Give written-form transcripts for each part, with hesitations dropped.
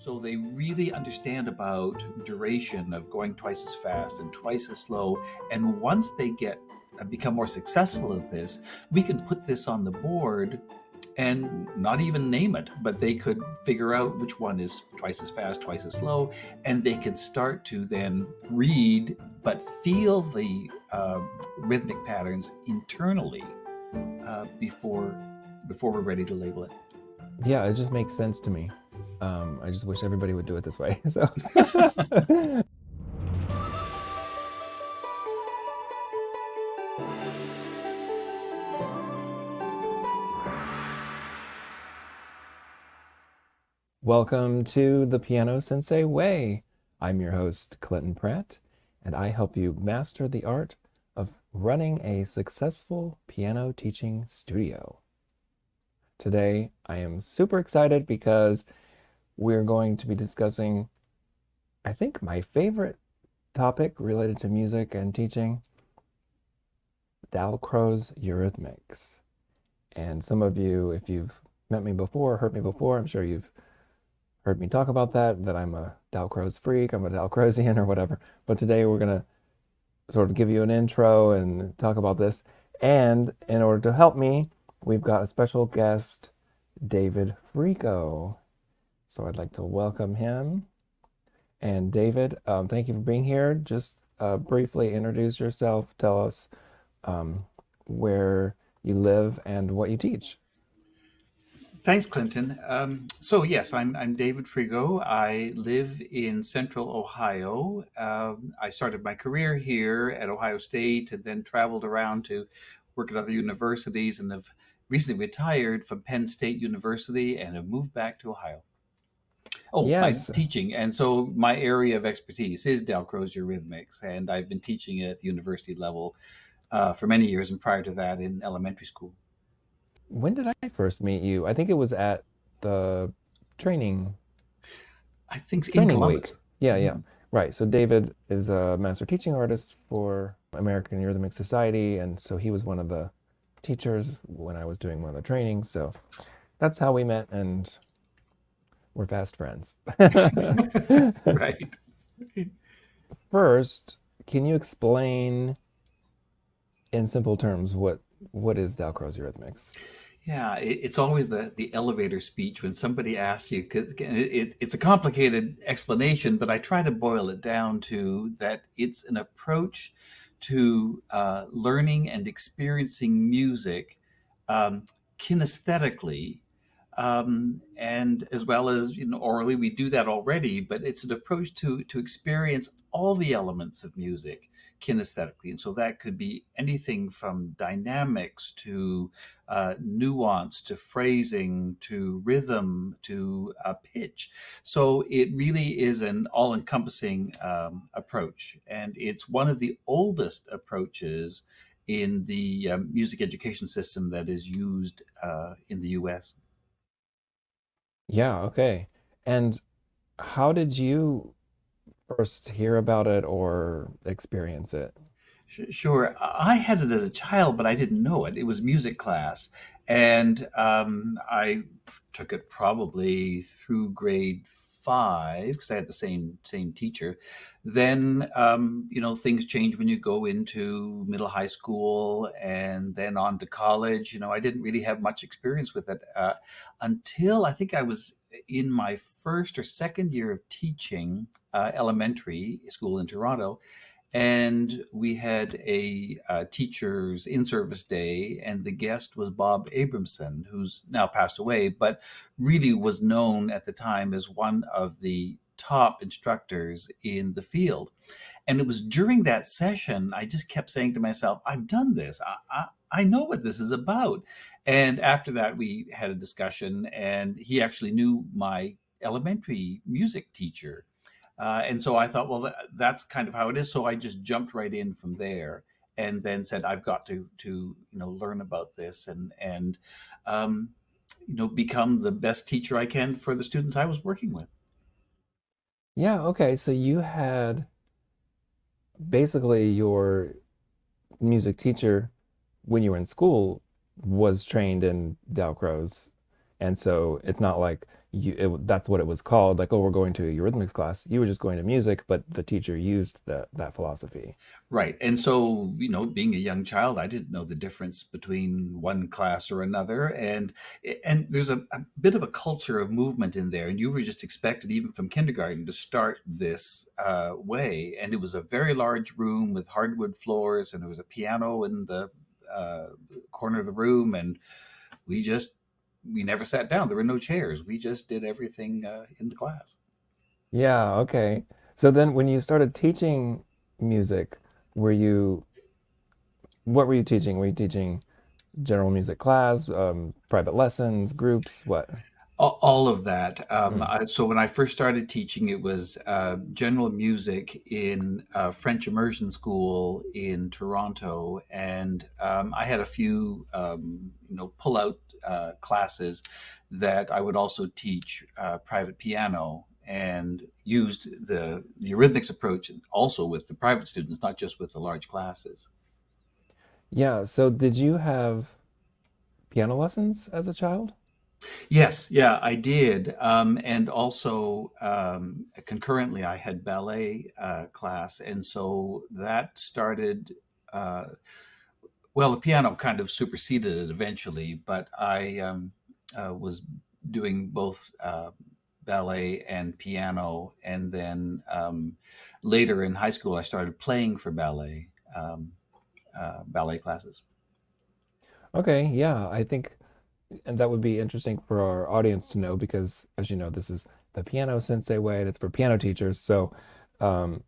So they really understand about duration of going twice as fast and twice as slow. And once they become more successful at this, we can put this on the board and not even name it, but they could figure out which one is twice as fast, twice as slow, and they can start to then read but feel the rhythmic patterns internally before we're ready to label it. Yeah, it just makes sense to me. I just wish everybody would do it this way. So. Welcome to the Piano Sensei Way. I'm your host, Clinton Pratt, and I help you master the art of running a successful piano teaching studio. Today, I am super excited because we're going to be discussing, I think, my favorite topic related to music and teaching, Dalcroze Eurhythmics. And some of you, if you've met me before, heard me before, I'm sure you've heard me talk about that I'm a Dalcroze freak, I'm a Dalcrozian or whatever. But today we're going to sort of give you an intro and talk about this. And in order to help me, we've got a special guest, David Frego. So I'd like to welcome him. And David, thank you for being here. Just briefly introduce yourself. Tell us where you live and what you teach. Thanks, Clinton. So yes, I'm David Frego. I live in Central Ohio. I started my career here at Ohio State and then traveled around to work at other universities and have recently retired from Penn State University and have moved back to Ohio. Oh, Yes. my teaching. And so my area of expertise is Dalcroze Eurhythmics, and I've been teaching it at the university level for many years, and prior to that in elementary school. When did I first meet you? I think it was at the training I think in Columbus. week. Yeah. Right. So David is a master teaching artist for American Eurhythmics Society, and so he was one of the teachers when I was doing one of the trainings. So that's how we met, and we're fast friends. Right. First, can you explain in simple terms what is Dalcroze Eurhythmics? Yeah, it's always the elevator speech when somebody asks you, 'cause it's a complicated explanation, but I try to boil it down to that it's an approach to learning and experiencing music kinesthetically, and as well as orally. We do that already, but it's an approach to experience all the elements of music kinesthetically. And so that could be anything from dynamics to nuance to phrasing to rhythm to pitch. So it really is an all-encompassing approach, and it's one of the oldest approaches in the music education system that is used in the US. Yeah, okay. And how did you first hear about it or experience it? Sure. I had it as a child, but I didn't know it. It was music class. And I took it probably through grade 5 because I had the same teacher. Then, things change when you go into middle high school and then on to college. I didn't really have much experience with it until I think I was in my first or second year of teaching elementary school in Toronto. And we had a teacher's in-service day, and the guest was Bob Abramson, who's now passed away, but really was known at the time as one of the top instructors in the field. And it was during that session, I just kept saying to myself, I've done this. I know what this is about. And after that, we had a discussion, and he actually knew my elementary music teacher. And so I thought, well, that's kind of how it is. So I just jumped right in from there, and then said, I've got to learn about this and become the best teacher I can for the students I was working with. Yeah, okay. So you had basically your music teacher when you were in school was trained in Dalcroze. And so it's not like that's what it was called. Like, oh, we're going to a Eurythmics class. You were just going to music, but the teacher used that philosophy. Right. And so, being a young child, I didn't know the difference between one class or another. And there's a bit of a culture of movement in there. And you were just expected, even from kindergarten, to start this way. And it was a very large room with hardwood floors, and there was a piano in the uh, corner of the room. And we just, we never sat down. There were no chairs. We just did everything in the class. Yeah, okay. So then when you started teaching music, were you what were you teaching? Were you teaching general music class, private lessons, groups, what? All of that. Mm. So when I first started teaching, it was general music in French immersion school in Toronto, and I had a few, pull-out classes that I would also teach private piano, and used the eurythmics approach also with the private students, not just with the large classes. Yeah, so did you have piano lessons as a child? Yes, yeah, I did. And also, concurrently, I had ballet class. And so that started, uh, well, the piano kind of superseded it eventually, but I was doing both ballet and piano. And then later in high school, I started playing for ballet classes. Okay, yeah, I think and that would be interesting for our audience to know because, as you know, this is the piano sensei way and it's for piano teachers. So, um,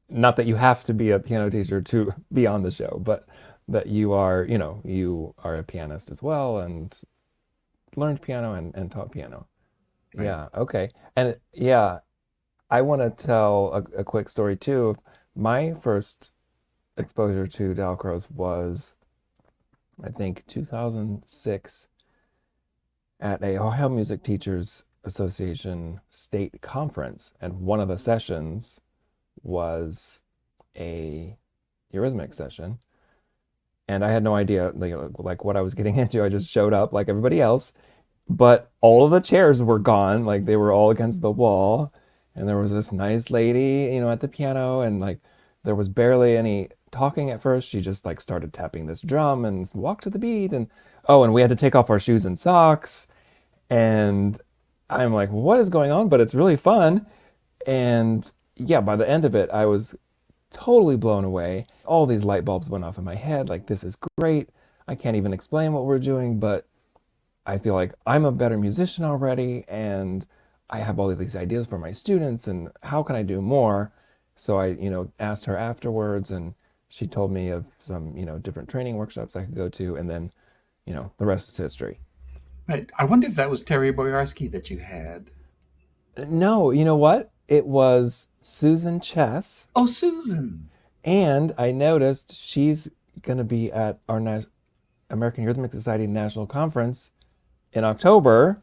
not that you have to be a piano teacher to be on the show, but that you are, you are a pianist as well and learned piano and taught piano. Right. Yeah, okay. And yeah, I want to tell a quick story too. My first exposure to Dalcroze was, I think, 2006 at a Ohio Music Teachers Association state conference, and one of the sessions was a Eurythmic session, and I had no idea like what I was getting into. I just showed up like everybody else, but all of the chairs were gone, like they were all against the wall, and there was this nice lady, at the piano, and like there was barely any talking at first. She just like started tapping this drum and walked to the beat, and oh, and we had to take off our shoes and socks and I'm like, what is going on? But it's really fun. And yeah, by the end of it, I was totally blown away. All these light bulbs went off in my head. Like, this is great. I can't even explain what we're doing, but I feel like I'm a better musician already. And I have all of these ideas for my students. And how can I do more? So I, asked her afterwards, and she told me of some, different training workshops I could go to. And then, the rest is history. Right. I wonder if that was Terry Boyarsky that you had. No, you know what? It was Susan Chess, Oh, Susan. and I noticed she's going to be at our American Eurhythmics Society National Conference in October.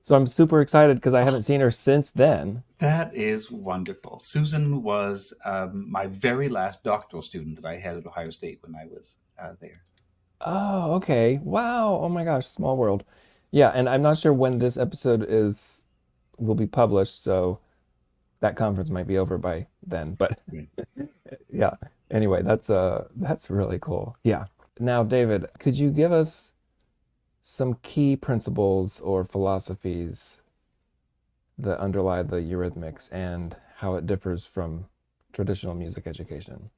So I'm super excited because I haven't seen her since then. That is wonderful. Susan was my very last doctoral student that I had at Ohio State when I was there. Oh, okay. Wow. Oh my gosh, small world. Yeah, and I'm not sure when this episode is will be published, so that conference might be over by then. But Right. yeah. Anyway, that's really cool. Yeah. Now, David, could you give us some key principles or philosophies that underlie the Eurythmics and how it differs from traditional music education?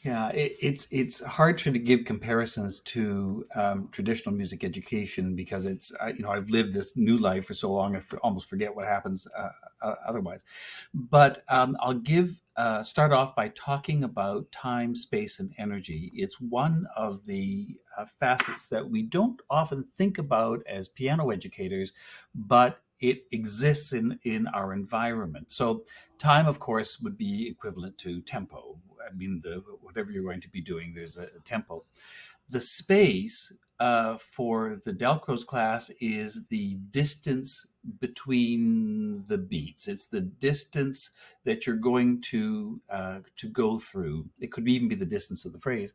Yeah, it's hard to give comparisons to traditional music education because I've lived this new life for so long almost forget what happens otherwise. But I'll give start off by talking about time, space, and energy. It's one of the facets that we don't often think about as piano educators, but it exists in our environment. So time, of course, would be equivalent to tempo. I mean, whatever you're going to be doing, there's a tempo. The space for the Dalcroze class is the distance between the beats. It's the distance that you're going to go through. It could even be the distance of the phrase,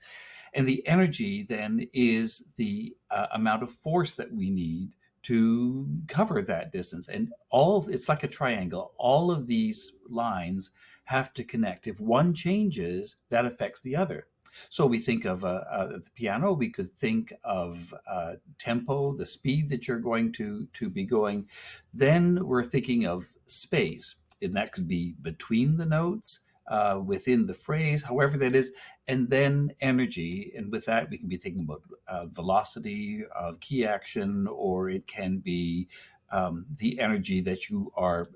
and the energy then is the amount of force that we need to cover that distance. And all it's like a triangle. All of these lines have to connect. If one changes, that affects the other. So we think of the piano. We could think of tempo, the speed that you're going to be going. Then we're thinking of space, and that could be between the notes, within the phrase, however that is, and then energy. And with that, we can be thinking about velocity of key action, or it can be the energy that you are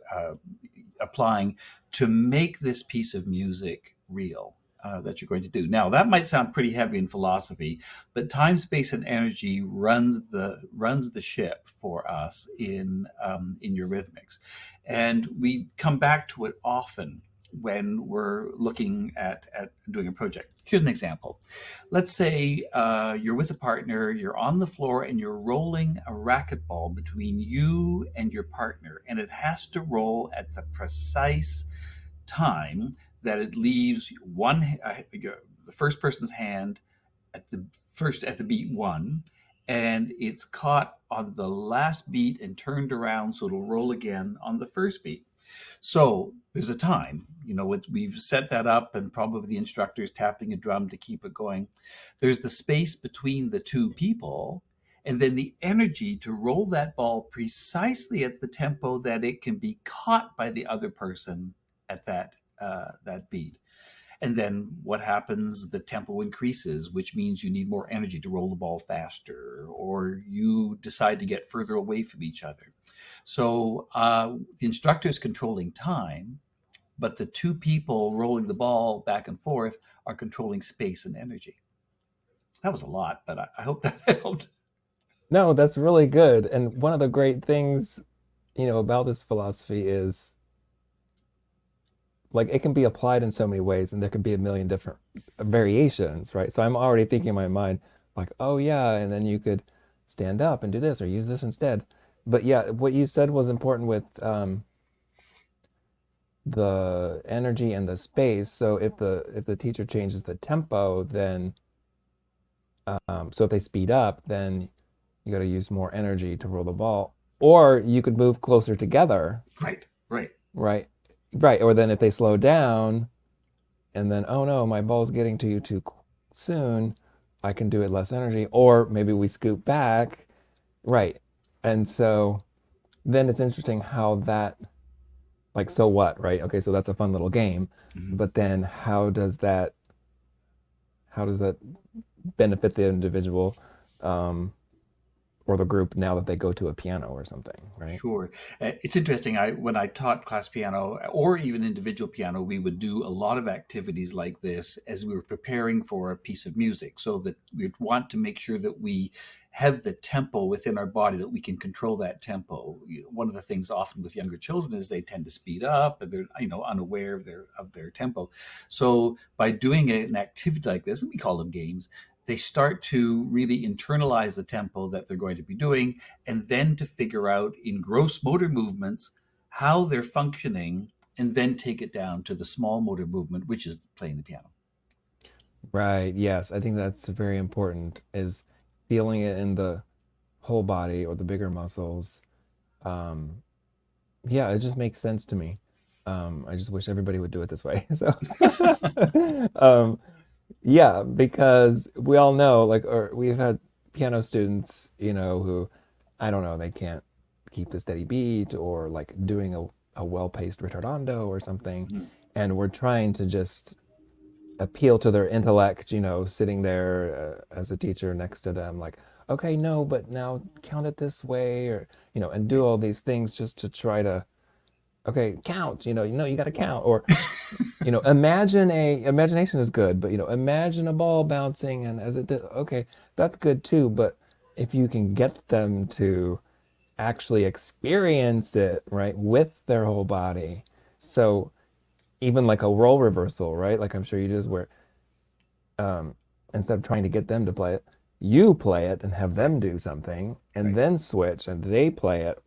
applying to make this piece of music real. That you're going to do. Now that might sound pretty heavy in philosophy, but time, space, and energy runs the ship for us in Eurhythmics, and we come back to it often when we're looking at doing a project. Here's an example. Let's say you're with a partner, you're on the floor, and you're rolling a racquetball between you and your partner, and it has to roll at the precise time that it leaves the first person's hand at the beat one, and it's caught on the last beat and turned around, so it'll roll again on the first beat. So there's a time, we've set that up, and probably the instructor's tapping a drum to keep it going. There's the space between the two people, and then the energy to roll that ball precisely at the tempo that it can be caught by the other person at that beat. And then what happens? The tempo increases, which means you need more energy to roll the ball faster, or you decide to get further away from each other. So the instructor is controlling time, but the two people rolling the ball back and forth are controlling space and energy. That was a lot, but I hope that helped. No, that's really good. And one of the great things, about this philosophy is like it can be applied in so many ways, and there can be a million different variations, right? So I'm already thinking in my mind, like, oh yeah, and then you could stand up and do this or use this instead. But yeah, what you said was important with the energy and the space. So if the teacher changes the tempo, then so if they speed up, then you got to use more energy to roll the ball, or you could move closer together, Right, right. right? Right. Or then if they slow down, and then, oh no, my ball's getting to you too soon, I can do it less energy, or maybe we scoot back, right? And so then it's interesting how that, like, so what, right? Okay, so that's a fun little game, Mhm. but then how does that benefit the individual, um, or the group now that they go to a piano or something, right? Sure. It's interesting. When I taught class piano or even individual piano, we would do a lot of activities like this as we were preparing for a piece of music, so that we'd want to make sure that we have the tempo within our body, that we can control that tempo. One of the things often with younger children is they tend to speed up, and they're unaware of their tempo. So by doing an activity like this, and we call them games, they start to really internalize the tempo that they're going to be doing, and then to figure out in gross motor movements how they're functioning, and then take it down to the small motor movement, which is playing the piano. Right. Yes, I think that's very important, is feeling it in the whole body or the bigger muscles. Um, yeah, it just makes sense to me. I just wish everybody would do it this way. So, um, yeah, because we all know, like, or we've had piano students, who, I don't know, they can't keep the steady beat, or like doing a well-paced ritardando or something. Mhm. And we're trying to just appeal to their intellect, sitting there as a teacher next to them, like, okay, no, but now count it this way, or, and do all these things just to try to, okay, count, you got to count, or, imagination is good, but, imagine a ball bouncing, and as it did, okay, that's good too. But if you can get them to actually experience it, right, with their whole body. So even like a role reversal, right? Like I'm sure you just where um, instead of trying to get them to play it, you play it and have them do something, and Right. then switch and they play it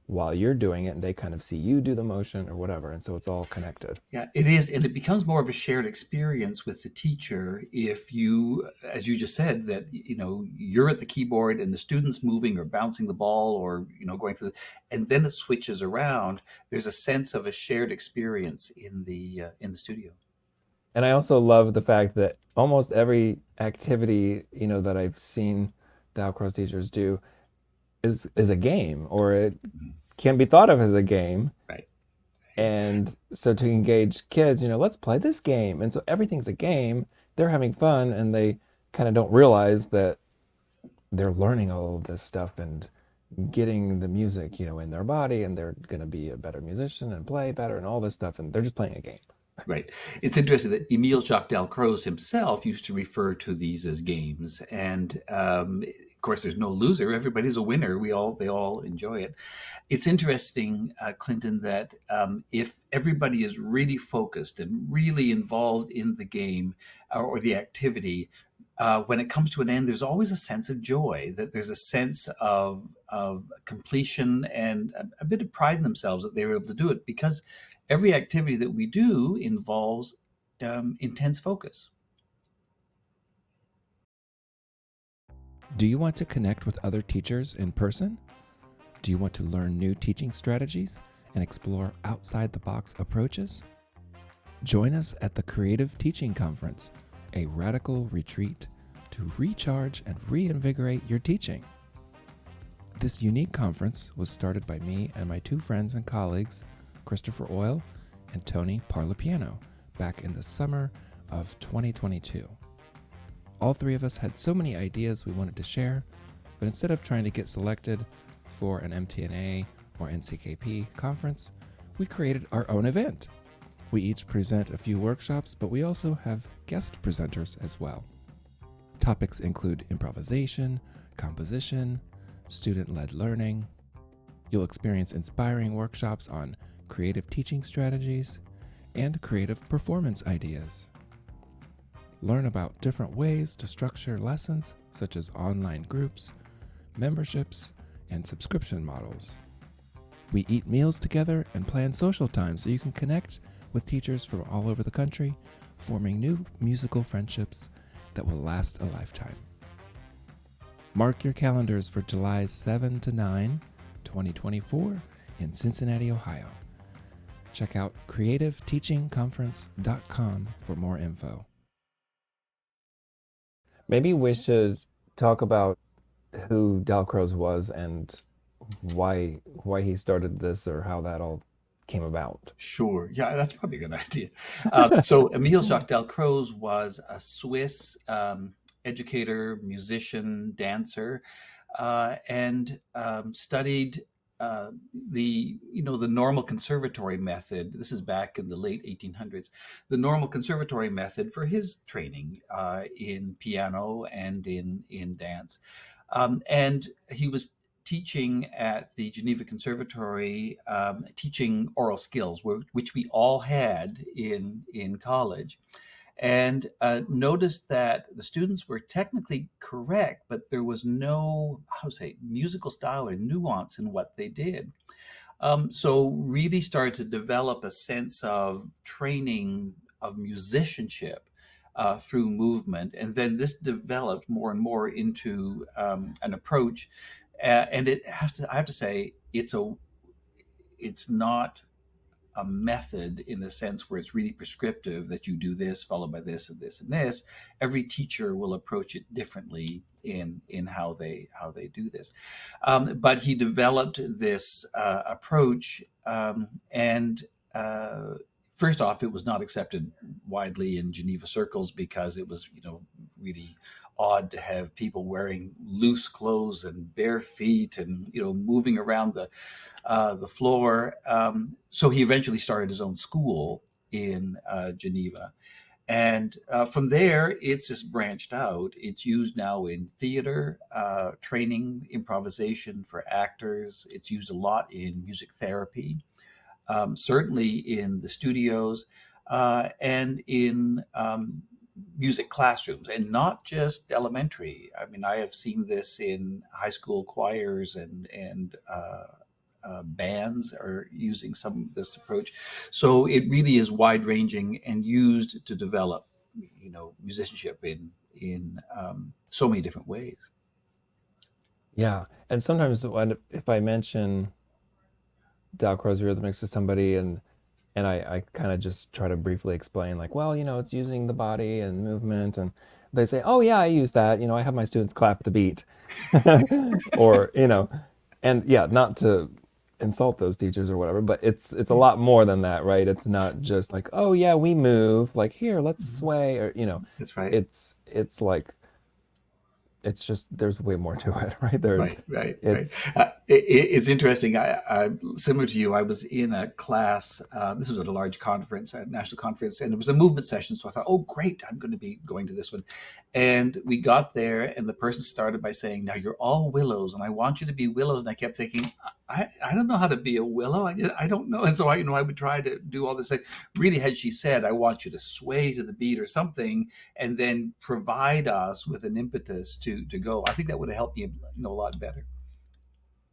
while you're doing it, and they kind of see you do the motion or whatever. And so it's all connected. Yeah, it is. And it becomes more of a shared experience with the teacher if you, as you just said, that, you're at the keyboard and the student's moving or bouncing the ball or, going through, and then it switches around. There's a sense of a shared experience in the studio. And I also love the fact that almost every activity, that I've seen Dalcroze teachers do is a game, or it Mhm. can be thought of as a game. Right. And so to engage kids, let's play this game. And so everything's a game. They're having fun and they kind of don't realize that they're learning all of this stuff and getting the music, in their body, and they're going to be a better musician and play better and all this stuff. And they're just playing a game. Right. It's interesting that Emile Jacques Dalcroze himself used to refer to these as games, and of course, there's no loser. Everybody's a winner. They all enjoy it. It's interesting, Clinton, that if everybody is really focused and really involved in the game or the activity, when it comes to an end, there's always a sense of joy. That there's a sense of completion and a bit of pride in themselves that they were able to do it because every activity that we do involves intense focus. Do you want to connect with other teachers in person? Do you want to learn new teaching strategies and explore outside the box approaches? Join us at the Creative Teaching Conference, a radical retreat to recharge and reinvigorate your teaching. This unique conference was started by me and my two friends and colleagues, Christopher Oil and Tony Parlapiano, back in the summer of 2022. All three of us had so many ideas we wanted to share, but instead of trying to get selected for an MTNA or NCKP conference, we created our own event. We each present a few workshops, but we also have guest presenters as well. Topics include improvisation, composition, student-led learning. You'll experience inspiring workshops on creative teaching strategies and creative performance ideas. Learn about different ways to structure lessons, such as online groups, memberships, and subscription models. We eat meals together and plan social time so you can connect with teachers from all over the country, forming new musical friendships that will last a lifetime. Mark your calendars for July 7 to 9, 2024 in Cincinnati, Ohio. Check out creativeteachingconference.com for more info. Maybe we should talk about who Dalcroze was and why he started this, or how that all came about. Sure. Yeah, that's probably a good idea. So Emile Jacques Dalcroze was a Swiss educator, musician, dancer, and studied the normal conservatory method. This is back in the late 1800s. The normal conservatory method for his training in piano and in dance, and he was teaching at the Geneva Conservatory, teaching oral skills, which we all had in college, and noticed that the students were technically correct, but there was no, how to say, musical style or nuance in what they did. So really started to develop a sense of training of musicianship through movement, and then this developed more and more into an approach. And I have to say, it's not a method in the sense where it's really prescriptive that you do this followed by this and this and this. Every teacher will approach it differently in how they do this. But he developed this approach, and first off, it was not accepted widely in Geneva circles because it was, really odd to have people wearing loose clothes and bare feet and, moving around the floor. So he eventually started his own school in Geneva. And from there, it's just branched out. It's used now in theater, training, improvisation for actors. It's used a lot in music therapy, certainly in the studios, and in music classrooms, and not just elementary. I mean, I have seen this in high school choirs and bands are using some of this approach. So it really is wide ranging and used to develop, musicianship in so many different ways. Yeah. And sometimes if I mention Dalcroze Eurhythmics to somebody and I kind of just try to briefly explain like, well, it's using the body and movement and they say, oh yeah, I use that. I have my students clap the beat. Or, and yeah, not to insult those teachers or whatever, but it's a Yeah, lot more than that, right? It's not just like, oh yeah, we move, like here, let's mhm, sway or, that's right. it's like it's just there's way more to it, right? There's Right, right, right. it's It's interesting. Similar to you, I was in a class. This was at a large conference, a national conference, and it was a movement session. So I thought, oh, great, I'm going to be going to this one. And we got there, and the person started by saying, "Now you're all willows, and I want you to be willows." And I kept thinking, I don't know how to be a willow. I don't know. And so I would try to do all this. Like, really, had she said, "I want you to sway to the beat" or something, and then provide us with an impetus to go. I think that would have helped me, a lot better.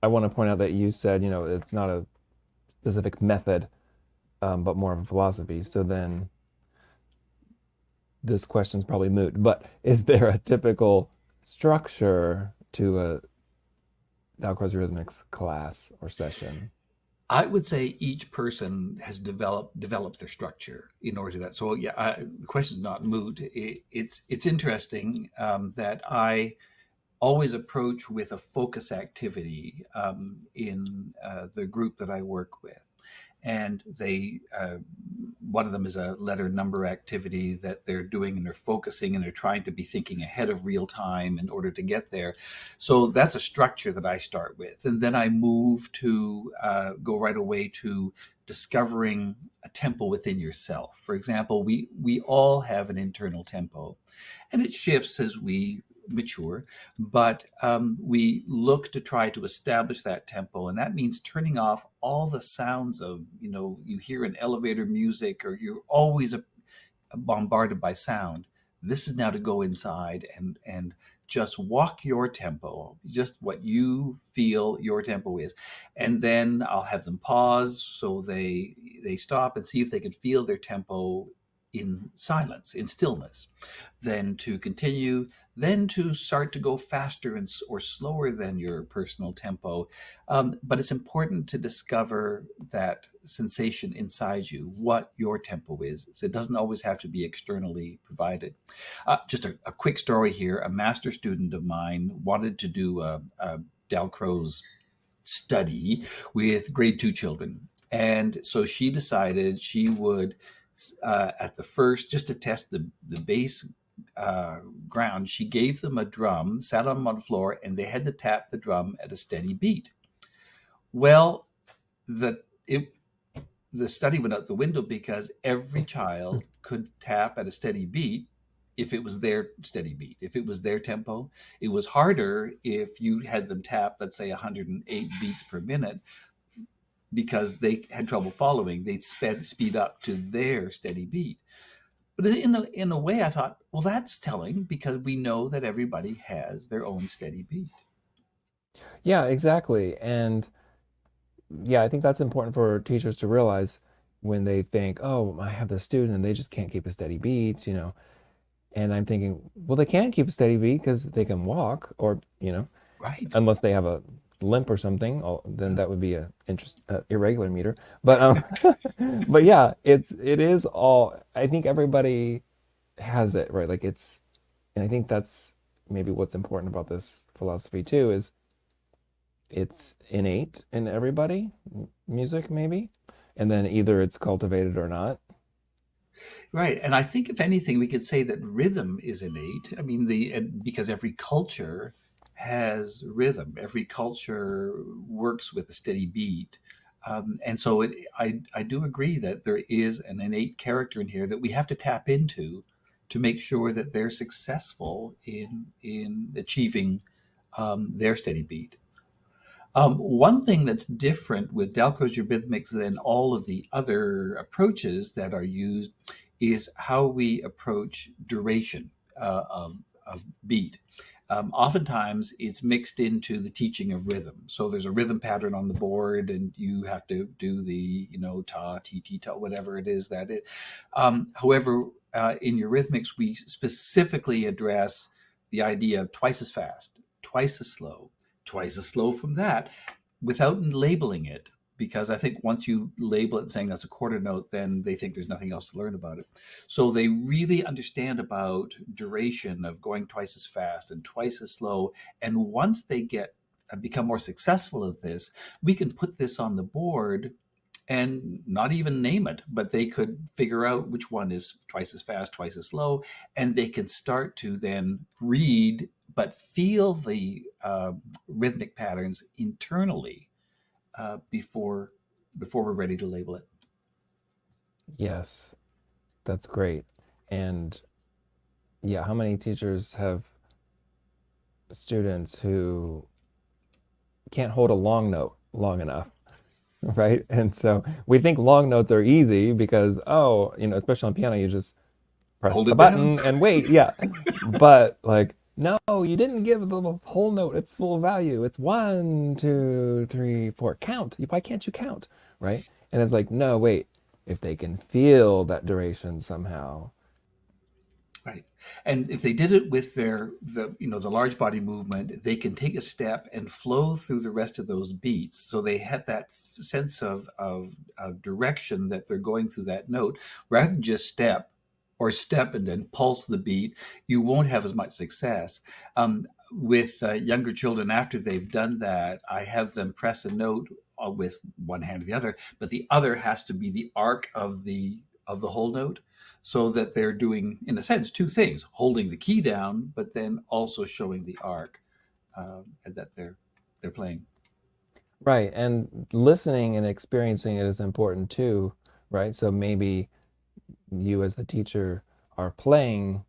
I want to point out that you said, it's not a specific method, but more of a philosophy. So then this question's probably moot, but is there a typical structure to a Dalcroze Rhythmics class or session? I would say each person has develops their structure in order to that. So yeah, the question is not moot. It's interesting that I always approach with a focus activity in the group that I work with. And one of them is a letter number activity that they're doing, and they're focusing and they're trying to be thinking ahead of real time in order to get there. So that's a structure that I start with. And then I move to go right away to discovering a tempo within yourself. For example, we all have an internal tempo, and it shifts as we mature, but we look to try to establish that tempo, and that means turning off all the sounds of, you hear an elevator music, or you're always bombarded by sound. This is now to go inside and just walk your tempo, just what you feel your tempo is. And then I'll have them pause so they stop and see if they can feel their tempo in silence, in stillness, then to continue, then to start to go faster or slower than your personal tempo. But it's important to discover that sensation inside you, what your tempo is. So it doesn't always have to be externally provided. Just a quick story here. A master student of mine wanted to do a Dalcroze study with grade 2 children. And so she decided she would, at the first, just to test the bass ground, she gave them a drum, sat on them on the floor, and they had to tap the drum at a steady beat. Well, the it, the study went out the window because every child could tap at a steady beat if it was their steady beat, if it was their tempo. It was harder if you had them tap, let's say, 108 beats per minute, because they had trouble following. They'd speed up to their steady beat. But in a way, I thought, well, that's telling, because we know that everybody has their own steady beat. Yeah, exactly. And yeah, I think that's important for teachers to realize when they think, oh, I have this student and they just can't keep a steady beat. And I'm thinking, well, they can't keep a steady beat because they can walk or, Right. unless they have a limp or something, then that would be a irregular meter. But but yeah, it is all. I think everybody has it, right? Like and I think that's maybe what's important about this philosophy too is it's innate in everybody, music maybe, and then either it's cultivated or not. Right. And I think, if anything, we could say that rhythm is innate. I mean, because every culture has rhythm, every culture works with a steady beat. And so I do agree that there is an innate character in here that we have to tap into to make sure that they're successful in achieving their steady beat. One thing that's different with Dalcroze Eurhythmics than all of the other approaches that are used is how we approach duration of beat. Oftentimes it's mixed into the teaching of rhythm. So there's a rhythm pattern on the board, and you have to do the, ta, ti, ti, ta, whatever it is that it. However, in Eurythmics, we specifically address the idea of twice as fast, twice as slow from that, without labeling it. Because I think once you label it and saying that's a quarter note, then they think there's nothing else to learn about it. So they really understand about duration of going twice as fast and twice as slow. And once they become more successful at this, we can put this on the board and not even name it, but they could figure out which one is twice as fast, twice as slow, and they can start to then read, but feel the rhythmic patterns internally before we're ready to label it. Yes, that's great. And yeah, how many teachers have students who can't hold a long note long enough, right? And so we think long notes are easy because, oh, especially on piano, you just press Hold the it down. button and wait. Yeah. But like, no, you didn't give the whole note its full value. It's 1, 2, 3, 4. Count. Why can't you count? Right? And it's like, no, wait. If they can feel that duration somehow. Right. And if they did it with the large body movement, they can take a step and flow through the rest of those beats. So they have that sense of direction that they're going through that note, rather than just step and then pulse the beat. You won't have as much success. With younger children, after they've done that, I have them press a note with one hand or the other, but the other has to be the arc of the whole note, so that they're doing, in a sense, two things: holding the key down, but then also showing the arc that they're playing. Right. And listening and experiencing it is important too, right? So maybe you as the teacher are playing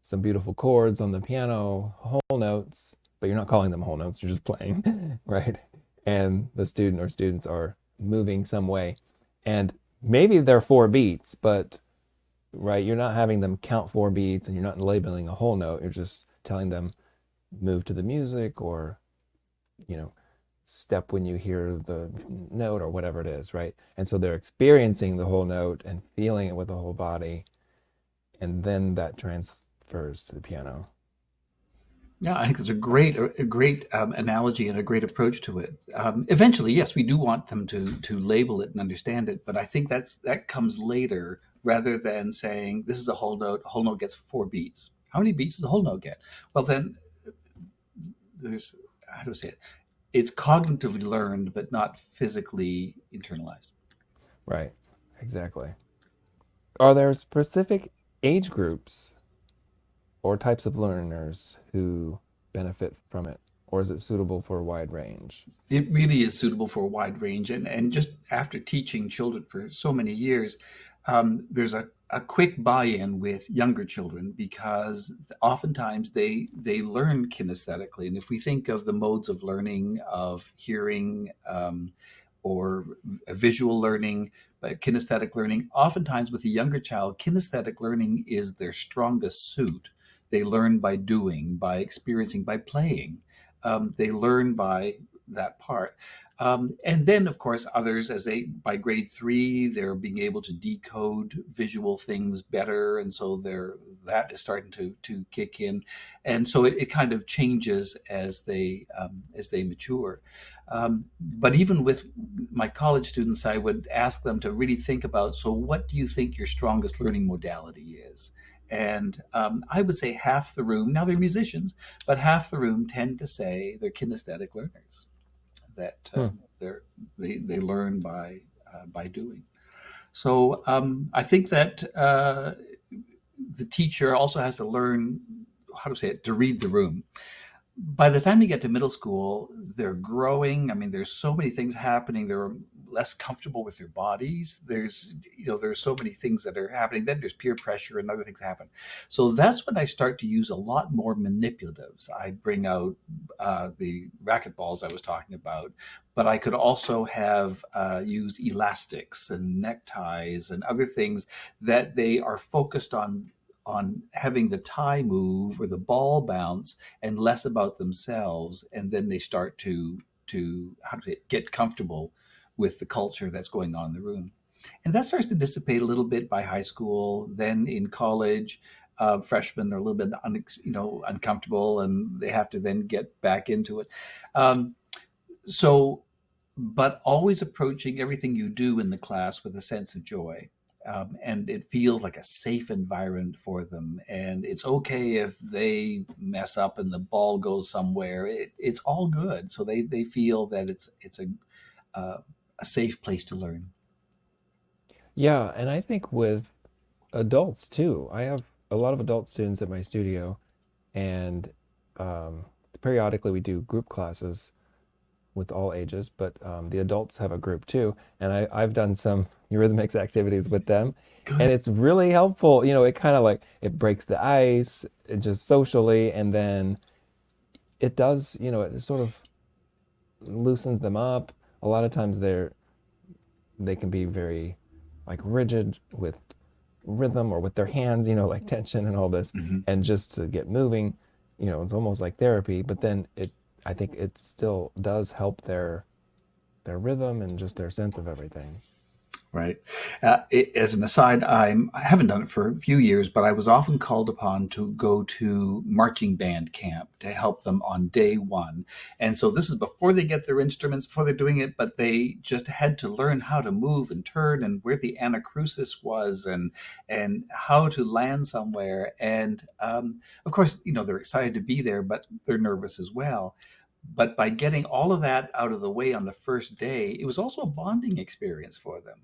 some beautiful chords on the piano, whole notes, but you're not calling them whole notes, you're just playing, right? And the student or students are moving some way. And maybe they're 4 beats, but right, you're not having them count 4 beats and you're not labeling a whole note. You're just telling them move to the music, or, step when you hear the note, or whatever it is, right? And so they're experiencing the whole note and feeling it with the whole body. And then that transfers to the piano. Yeah, I think it's a great analogy and a great approach to it. Eventually, yes, we do want them to label it and understand it, but I think that comes later, rather than saying this is a whole note. A whole note gets 4 beats. How many beats does a whole note get? Well, then there's, how do I say it? It's cognitively learned, but not physically internalized. Right, exactly. Are there specific age groups or types of learners who benefit from it? Or is it suitable for a wide range? It really is suitable for a wide range. And just after teaching children for so many years, there's a quick buy-in with younger children, because oftentimes they learn kinesthetically. And if we think of the modes of learning of hearing, or visual learning, but kinesthetic learning, oftentimes with a younger child, kinesthetic learning is their strongest suit. They learn by doing, by experiencing, by playing. They learn by that part. And then, of course, others, by grade 3, they're being able to decode visual things better, and so that is starting to kick in, and so it kind of changes as they mature. But even with my college students, I would ask them to really think about, so what do you think your strongest learning modality is? And I would say half the room, now they're musicians, but half the room tend to say they're kinesthetic learners, that Hmm. they learn by doing. So I think that the teacher also has to learn, how to say it, to read the room. By the time you get to middle school, they're growing. I mean, there's so many things happening. They're less comfortable with their bodies. There's so many things that are happening. Then there's peer pressure and other things happen. So that's when I start to use a lot more manipulatives. I bring out the racquetballs I was talking about, but I could also have use elastics and neckties and other things that they are focused on on having the tie move or the ball bounce and less about themselves, and then they start to how to get comfortable with the culture that's going on in the room. And that starts to dissipate a little bit by high school. Then in college, freshmen are a little bit uncomfortable, and they have to then get back into it. Um, so, but always approaching everything you do in the class with a sense of joy. And it feels like a safe environment for them. And it's okay if they mess up and the ball goes somewhere. It's all good. So they feel that it's a safe place to learn. Yeah, and I think with adults too. I have a lot of adult students at my studio, and um, periodically we do group classes with all ages, but the adults have a group too. And I've done some Eurythmics activities with them, and Good. it's really helpful. It kind of like it breaks the ice, it just socially, and then it does, it sort of loosens them up. A lot of times they can be very like rigid with rhythm or with their hands, like tension and all this. Mhm. And just to get moving, it's almost like therapy. But then I think it still does help their rhythm and just their sense of everything. Right. As an aside, I haven't done it for a few years, but I was often called upon to go to marching band camp to help them on day one. And so this is before they get their instruments, before they're doing it, but they just had to learn how to move and turn and where the anacrusis was and how to land somewhere. And of course, they're excited to be there, but they're nervous as well. But by getting all of that out of the way on the first day, it was also a bonding experience for them.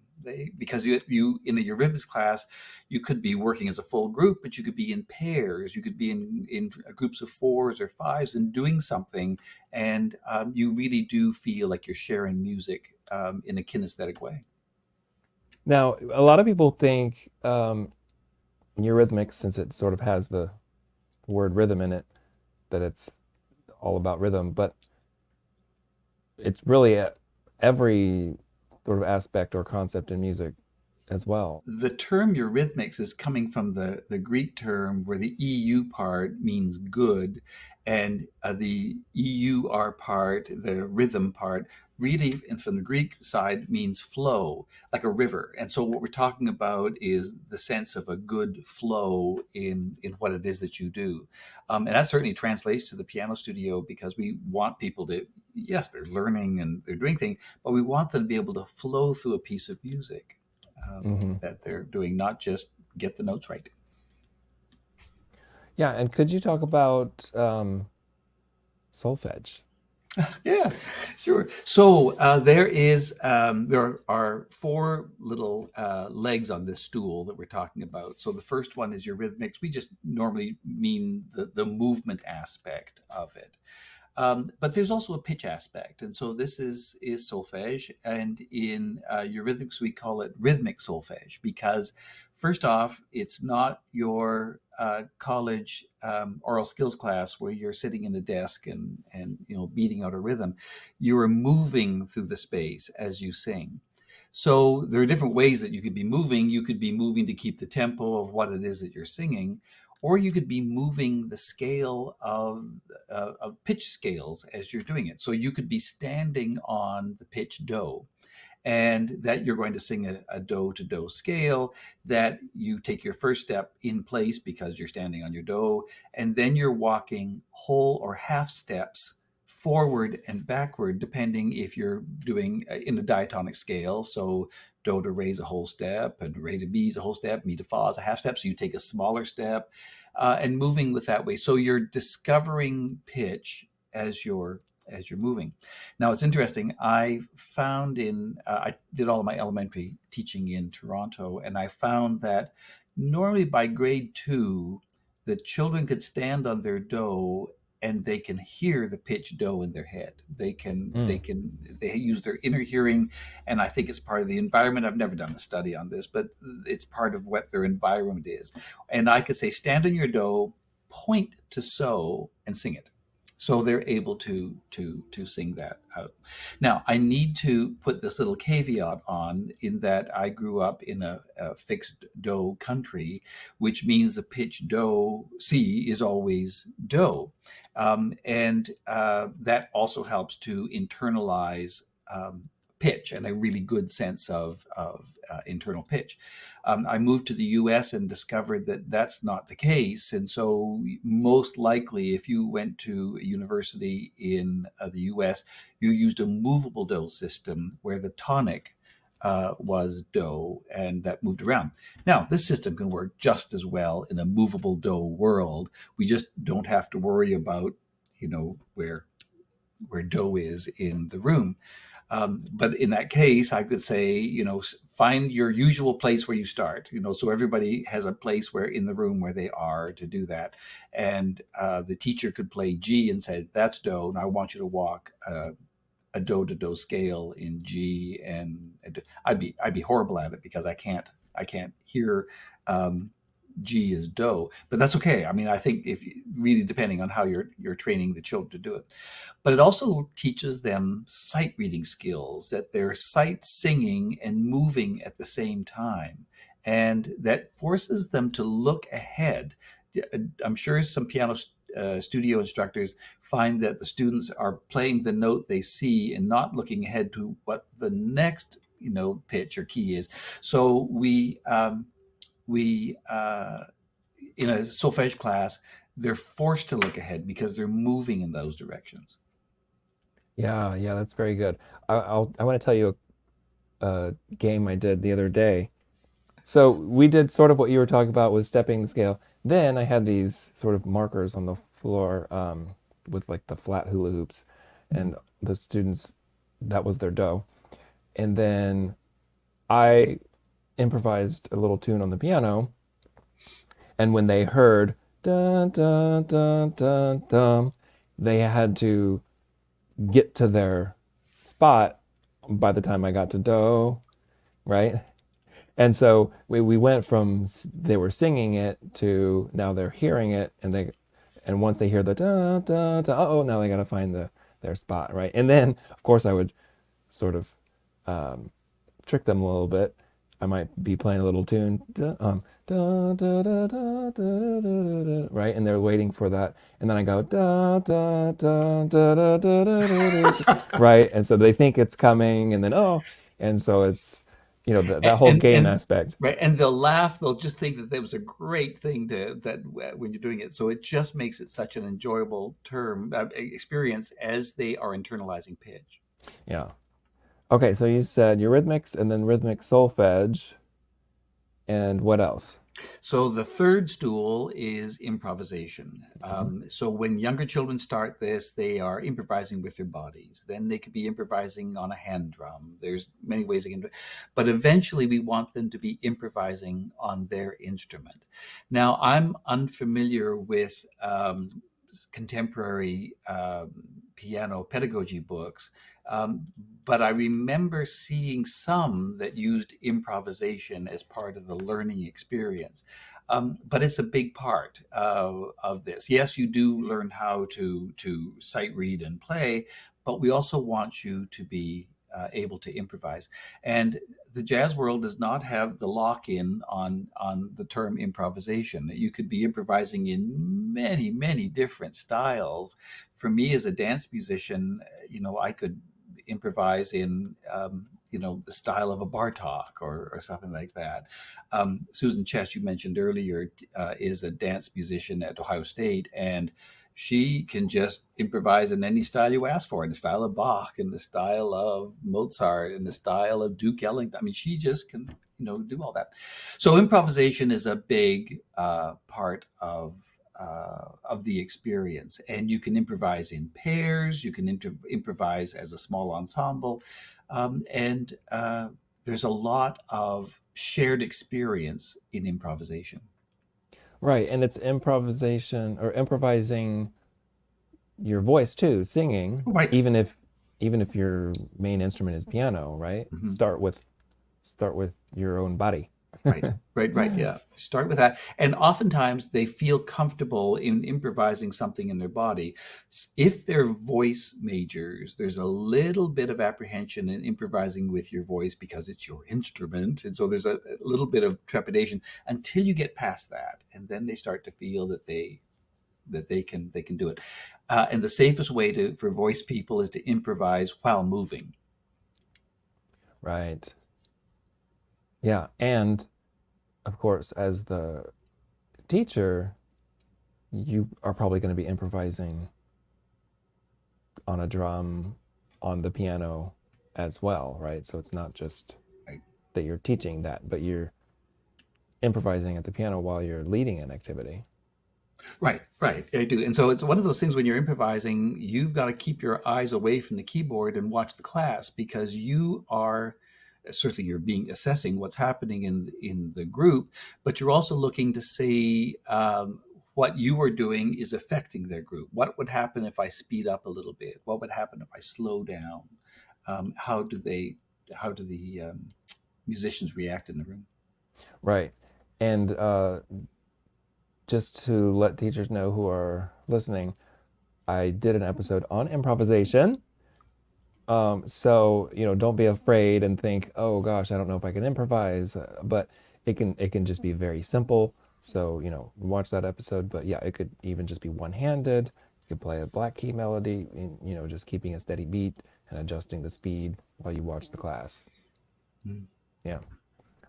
Because you in a Eurythmics class, you could be working as a full group, but you could be in pairs, you could be in groups of fours or fives and doing something, and you really do feel like you're sharing music in a kinesthetic way. Now, a lot of people think Eurythmics, since it sort of has the word rhythm in it, that it's all about rhythm, but it's really every sort of aspect or concept in music as well. The term Eurythmics is coming from the Greek term where the EU part means good, and the EUR part, the rhythm part, really, and from the Greek side, means flow, like a river. And so what we're talking about is the sense of a good flow in what it is that you do. And that certainly translates to the piano studio because we want people to, yes, they're learning and they're doing things, but we want them to be able to flow through a piece of music Hmm. that they're doing, not just get the notes right. Yeah, and could you talk about solfege? Yeah, sure. So there are four little legs on this stool that we're talking about. So the first one is your rhythmics. We just normally mean the movement aspect of it. But there's also a pitch aspect, and so this is solfege, and in Eurhythmics we call it rhythmic solfege because, first off, it's not your college oral skills class where you're sitting in a desk and beating out a rhythm. You're moving through the space as you sing. So there are different ways that you could be moving. You could be moving to keep the tempo of what it is that you're singing, or you could be moving the scale of pitch scales as you're doing it. So you could be standing on the pitch do, and that you're going to sing a do to do scale, that you take your first step in place because you're standing on your do, and then you're walking whole or half steps forward and backward, depending if you're doing in the diatonic scale. So do to re is a whole step, and re to mi is a whole step, mi to fa is a half step. So you take a smaller step and moving with that way. So you're discovering pitch as you're moving. Now it's interesting. I did all of my elementary teaching in Toronto, and I found that normally by grade two, the children could stand on their do and they can hear the pitch do in their head. Mm. They use their inner hearing, and I think it's part of the environment. I've never done a study on this, but it's part of what their environment is. And I could say, stand on your do, point to so, and sing it. So they're able to sing that out. Now, I need to put this little caveat on in that I grew up in a fixed do country, which means the pitch do C is always do, and that also helps to internalize pitch and a really good sense of internal pitch. I moved to the US and discovered that that's not the case. And so, most likely, if you went to a university in the US, you used a movable do system where the tonic was do and that moved around. Now, this system can work just as well in a movable do world. We just don't have to worry about, where do is in the room. But in that case, I could say, find your usual place where you start, so everybody has a place where in the room where they are to do that. And the teacher could play G and say, that's do, and I want you to walk a do to do scale in G. And I'd be horrible at it because I can't hear G is do, but that's okay. I mean, I think if really depending on how you're training the children to do it, but it also teaches them sight reading skills, that they're sight singing and moving at the same time, and that forces them to look ahead. I'm sure some piano studio instructors find that the students are playing the note they see and not looking ahead to what the next pitch or key is. So we in a solfege class, they're forced to look ahead because they're moving in those directions. Yeah, yeah, that's very good. I want to tell you a game I did the other day. So we did sort of what you were talking about with stepping the scale. Then I had these sort of markers on the floor with like the flat hula hoops, and the students, that was their do. And then I improvised a little tune on the piano, and when they heard dun dun dun dun dun, they had to get to their spot by the time I got to do, right? And so we went from they were singing it to now they're hearing it, and once they hear the da da da, oh, now they got to find their spot, right? And then of course I would sort of trick them a little bit. I might be playing a little tune, da, da, da, da, da, da, da, right? And they're waiting for that. And then I go, da, da, da, da, da, da, da, da, right? And so they think it's coming, and then, oh, and so it's, that whole game And aspect. right, and they'll laugh. They'll just think that was a great thing when you're doing it. So it just makes it such an enjoyable experience as they are internalizing pitch. Yeah. Okay, so you said Eurythmics and then Rhythmic Solfege, and what else? So the third stool is improvisation. Mhm. So when younger children start this, they are improvising with their bodies. Then they could be improvising on a hand drum. There's many ways they can do it. But eventually we want them to be improvising on their instrument. Now, I'm unfamiliar with contemporary piano pedagogy books. Um, but I remember seeing some that used improvisation as part of the learning experience. But it's a big part of this. Yes, you do learn how to sight read and play, but we also want you to be able to improvise. And the jazz world does not have the lock-in on the term improvisation. You could be improvising in many different styles. For me as a dance musician, I could improvise in the style of a Bartok or something like that. Susan Chess, you mentioned earlier, is a dance musician at Ohio State, and she can just improvise in any style you ask for, in the style of Bach, in the style of Mozart, in the style of Duke Ellington. I mean, she just can, do all that. So improvisation is a big part of the experience, and you can improvise in pairs. You can improvise as a small ensemble, and there's a lot of shared experience in improvisation. Right, and it's improvisation or improvising your voice too, singing, Right. even if your main instrument is piano, right? Mhm. Start with your own body. Right, right. Yeah. Start with that. And oftentimes they feel comfortable in improvising something in their body. If they're voice majors, there's a little bit of apprehension in improvising with your voice because it's your instrument. And so there's a little bit of trepidation until you get past that. And then they start to feel that they can do it. And the safest way for voice people is to improvise while moving. Right. Yeah. And of course, as the teacher, you are probably going to be improvising on a drum, on the piano as well, right? So it's not just Right. that you're teaching that, but you're improvising at the piano while you're leading an activity. Right, right. I do. And so it's one of those things when you're improvising, you've got to keep your eyes away from the keyboard and watch the class because you are certainly you're being assessing what's happening in the group, but you're also looking to see what you are doing is affecting their group. What would happen if I speed up a little bit? What would happen if I slow down? How do the musicians react in the room? Right. And just to let teachers know who are listening, I did an episode on improvisation. So, don't be afraid and think, "Oh gosh, I don't know if I can improvise." But it can just be very simple. So, watch that episode. But yeah, it could even just be one-handed. You could play a black key melody, and, just keeping a steady beat and adjusting the speed while you watch the class. Mm. Yeah.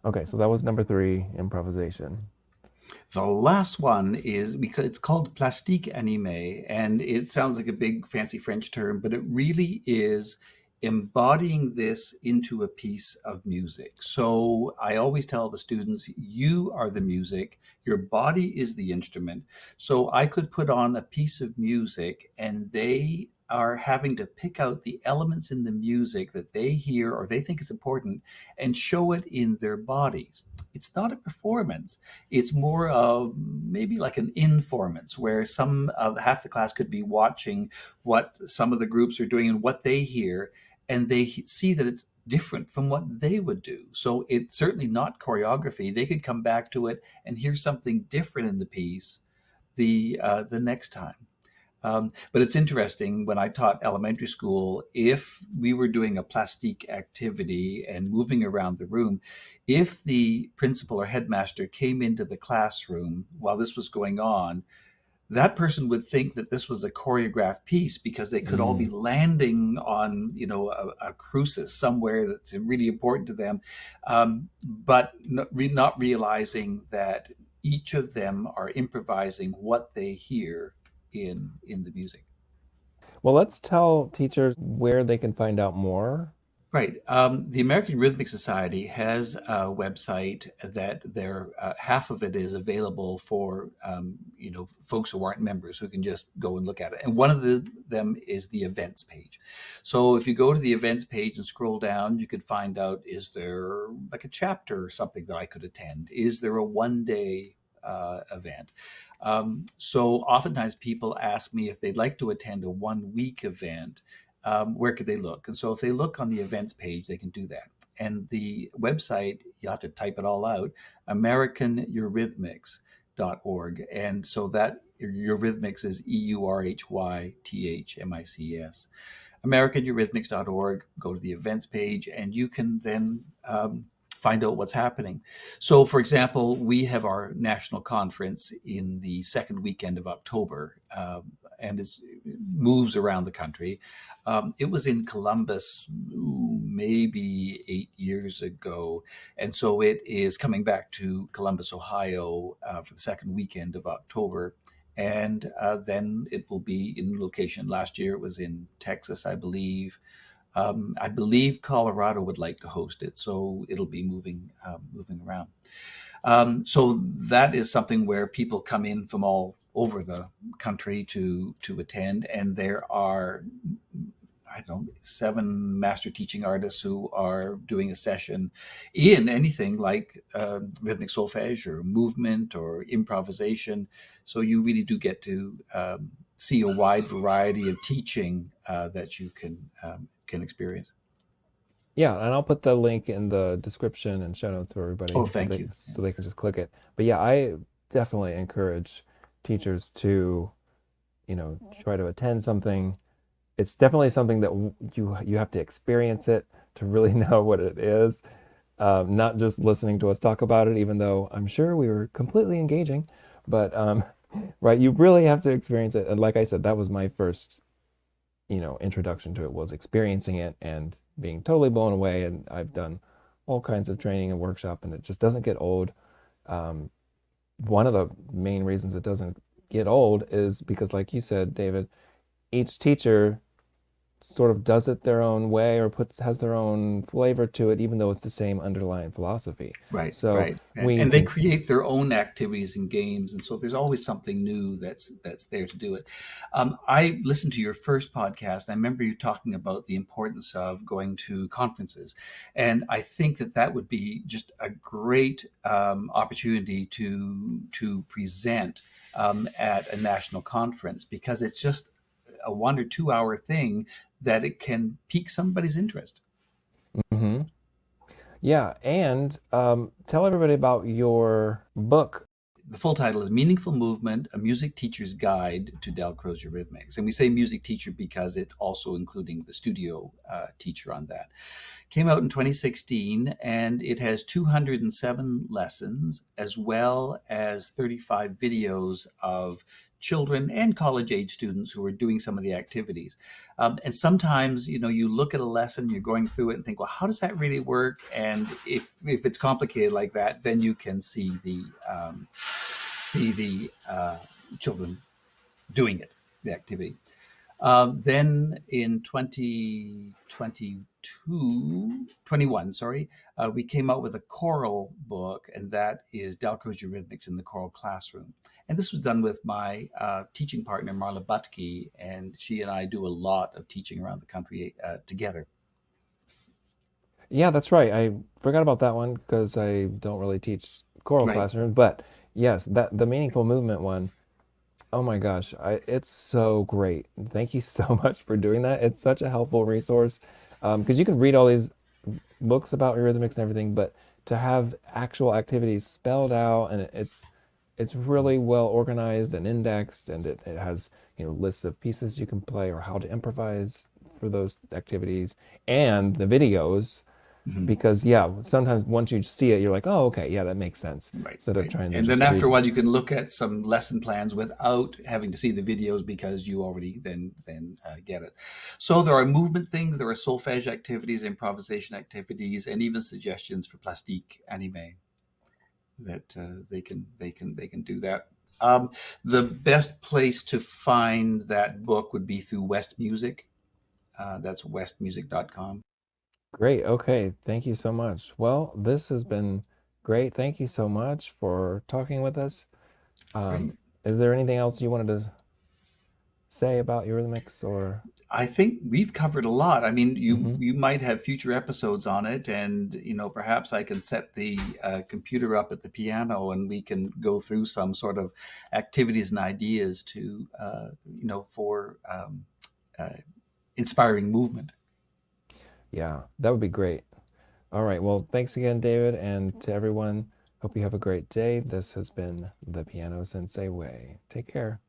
Okay, so that was number 3, improvisation. The last one is because it's called Plastique Animée, and it sounds like a big fancy French term, but it really is embodying this into a piece of music. So I always tell the students, you are the music, your body is the instrument. So I could put on a piece of music and they are having to pick out the elements in the music that they hear or they think is important and show it in their bodies. It's not a performance. It's more of maybe like an informance where some of half the class could be watching what some of the groups are doing and what they hear, and they see that it's different from what they would do. So it's certainly not choreography. They could come back to it and hear something different in the piece the next time. But it's interesting when I taught elementary school, if we were doing a plastique activity and moving around the room, if the principal or headmaster came into the classroom while this was going on, that person would think that this was a choreographed piece because they could all be Mm. landing on, a crucis somewhere that's really important to them, but not realizing that each of them are improvising what they hear in the music. Well, let's tell teachers where they can find out more. Right. The American Rhythmic Society has a website that their half of it is available for folks who aren't members who can just go and look at it. And one of them is the events page. So if you go to the events page and scroll down, you could find out, is there like a chapter or something that I could attend? Is there a 1 day event? So oftentimes people ask me if they'd like to attend a 1 week event, where could they look? And so if they look on the events page, they can do that. And the website, you have to type it all out, AmericanEurhythmics.org. And so that Eurhythmics is EURHYTHMICS. AmericanEurhythmics.org, go to the events page, and you can then find out what's happening. So, for example, we have our national conference in the second weekend of October, and it moves around the country. It was in Columbus maybe 8 years ago. And so it is coming back to Columbus, Ohio for the second weekend of October. And then it will be in location. Last year it was in Texas, I believe. I believe Colorado would like to host it, so it'll be moving around. So that is something where people come in from all over the country to attend, and there are, I don't know, 7 master teaching artists who are doing a session in anything like rhythmic solfege or movement or improvisation. So you really do get to see a wide variety of teaching that you can experience. Yeah, and I'll put the link in the description and show notes for Oh, everybody thank you. so they can just click it. But yeah, I definitely encourage teachers to, try to attend something. It's definitely something that you have to experience it to really know what it is. Not just listening to us talk about it, even though I'm sure we were completely engaging, but right, you really have to experience it. And like I said, that was my first, introduction to it, was experiencing it and being totally blown away. And I've done all kinds of training and workshop, and it just doesn't get old. Um, One of the main reasons it doesn't get old is because, like you said, David, each teacher sort of does it their own way or has their own flavor to it, even though it's the same underlying philosophy. Right, So right. we And they can, create their own activities and games, and so there's always something new that's there to do it. I listened to your first podcast. I remember you talking about the importance of going to conferences, and I think that would be just a great opportunity to present at a national conference, because it's just a 1 or 2 hour thing that it can pique somebody's interest. mhm. Yeah, and tell everybody about your book. The full title is Meaningful Movement, A Music Teacher's Guide to Dalcroze Eurhythmics. And we say music teacher because it's also including the studio teacher on that. Came out in 2016, and it has 207 lessons as well as 35 videos of children and college age students who are doing some of the activities. And sometimes, you look at a lesson, you're going through it and think, well, how does that really work? And if it's complicated like that, then you can see the children doing it, the activity. Then in 2021, sorry, we came out with a choral book, and that is Dalcroze Eurhythmics in the Choral Classroom. And this was done with my teaching partner, Marla Butke, and she and I do a lot of teaching around the country together. Yeah, that's right. I forgot about that one because I don't really teach choral Right. classrooms. But yes, that the meaningful movement one. Oh my gosh, it's so great. Thank you so much for doing that. It's such a helpful resource because you can read all these books about eurythmics and everything, but to have actual activities spelled out, and it's really well organized and indexed, and it has, lists of pieces you can play or how to improvise for those activities, and the videos, Mhm. because yeah, sometimes once you see it, you're like, oh, okay, yeah, that makes sense, Right, instead of right. trying to And then just after a read. while, you can look at some lesson plans without having to see the videos, because you already then get it. So there are movement things, there are solfege activities, improvisation activities, and even suggestions for plastique animé that they can do that. The best place to find that book would be through West Music. That's westmusic.com. Great. Okay. Thank you so much. Well, this has been great. Thank you so much for talking with us. Great. Is there anything else you wanted to say about Eurythmics or? I think we've covered a lot. I mean, you Mhm. you might have future episodes on it, and perhaps I can set the computer up at the piano, and we can go through some sort of activities and ideas to for uh, inspiring movement. Yeah, that would be great. All right. Well, thanks again, David, and to everyone. Hope you have a great day. This has been the Piano Sensei Way. Take care.